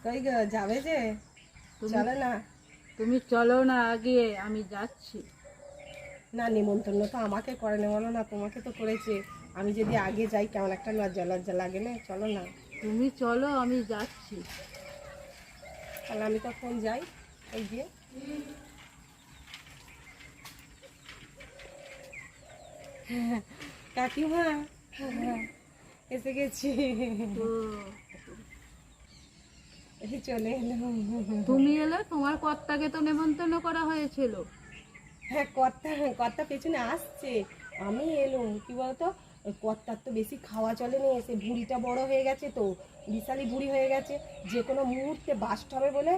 কই গো যাবে যে? চলো না। তুমি চলো না আগে, আমি যাচ্ছি। না, নিমন্ত্রণ তো আমাকে করেনি, বলো না, তোমাকে তো করেছে। আমি যদি আগে যাই কেমন একটা লজ্জা লজ্জা লাগে না? চলো না। তুমি চলো, আমি যাচ্ছি। তাহলে আমি তখন যাই। এই যে কাকিমা, এসে গেছি। তো এই চলে এলাম। তুমি এলে, তোমার কর্তাকে তো নেমন্তন্ন করা হয়েছিল। হ্যাঁ, কর্তা কর্তা পেছনে আসছে। আমি এলুম কি বলতো, ওই কর্তার তো বেশি খাওয়া চলে নি, সে ভুঁড়িটা বড় হয়ে গেছে, তো বিশালই ভুঁড়ি হয়ে গেছে, যে কোনো মুহূর্তে বাস্ট হবে বলে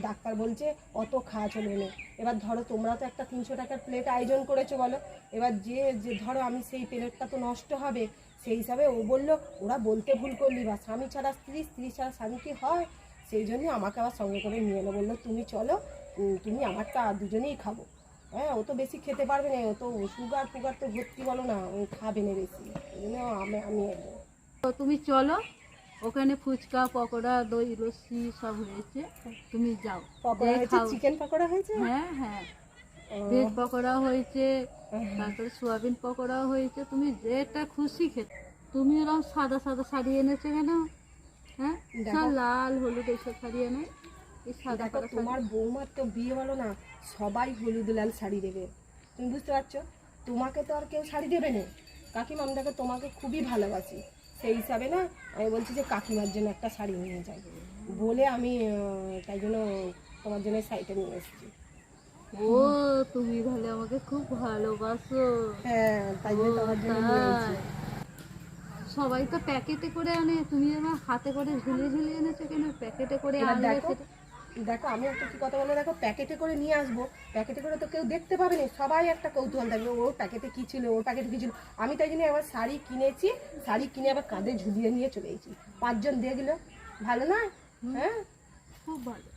ডাক্তার বলছে অত খাওয়া চলবে না। এবার ধরো তোমরা তো একটা 300 টাকার প্লেট আয়োজন করেছো বলো, এবার যে যে ধরো আমি সেই প্লেটটা তো নষ্ট হবে, সেই হিসাবে ও বললো ওরা বলতে ভুল করলি, বা স্বামী ছাড়া স্ত্রী, স্ত্রী ছাড়া স্বামী কি হয়, সেই জন্যই আমাকে আবার সঙ্গে করে নিয়ে এলো, বললো তুমি চলো, তুমি আমারটা দুজনেই খাবো। হ্যাঁ, ও তো বেশি খেতে পারবে না, ও তো সুগার ফুগার তো ভর্তি, বলো না, ও খাবে না বেশি, এই জন্য আমি এলো। তো তুমি চলো, ওখানে ফুচকা পকোড়া দই লস্যি সব হয়েছে, তুমি যাও। পকোড়া যে হয়েছে, খাও। চিকেন পকোড়া হয়েছে। হ্যাঁ হ্যাঁ, ও, ভেজ পকোড়া হয়েছে, তারপরে সোয়াবিন পকোড়াও হয়েছে, তুমি যেটা খুশি খেতে। তুমি এরকম সাদা সাদা শাড়ি এনেছো কেন? হ্যাঁ, দেখো সব লাল হলুদ এইসব শাড়ি এনে, এই সাদা দেখো সাদা শাড়ি। তোমার বৌমার তো বিয়ে, বলো না, সবাই হলুদ লাল শাড়ি দেবে, তুমি বুঝতে পারছো, তোমাকে তো আর কেউ শাড়ি দেবে না। কাকিমা, আমি দেখো তোমাকে খুবই ভালোবাসি, সেই হিসাবে না আমি বলছি যে কাকিমার জন্য একটা শাড়ি নিয়ে যাই বলে আমি তাই জন্য তোমার জন্য শাড়িটা নিয়ে এসেছি। ও, তুমি তাহলে আমাকে খুব ভালোবাসো। হ্যাঁ, তাই ও জন্য তোমার জন্য নিয়ে এসেছি। তাই, সবাই তো প্যাকেটে করে আনে, তুমি আমার হাতে করে ঝুলিয়ে ঝুলিয়ে এনেছো কেন? প্যাকেটে করে এবার আনলে দেখো, সেটা। দেখো আমি একটা কি কথা বলে, দেখো প্যাকেটে করে নিয়ে আসবো, প্যাকেটে করে তো কেউ দেখতে পাবে না, সবাই একটা কৌতূহল থাকবে, ওর প্যাকেটে কী ছিল, ওর প্যাকেটে কী ছিল। আমি তাই জন্য আবার শাড়ি কিনেছি, শাড়ি কিনে আবার কাঁধে ঝুলিয়ে নিয়ে চলে এসেছি, 5 জন দেখলো, ভালো না? হুম, হ্যাঁ, খুব ভালো।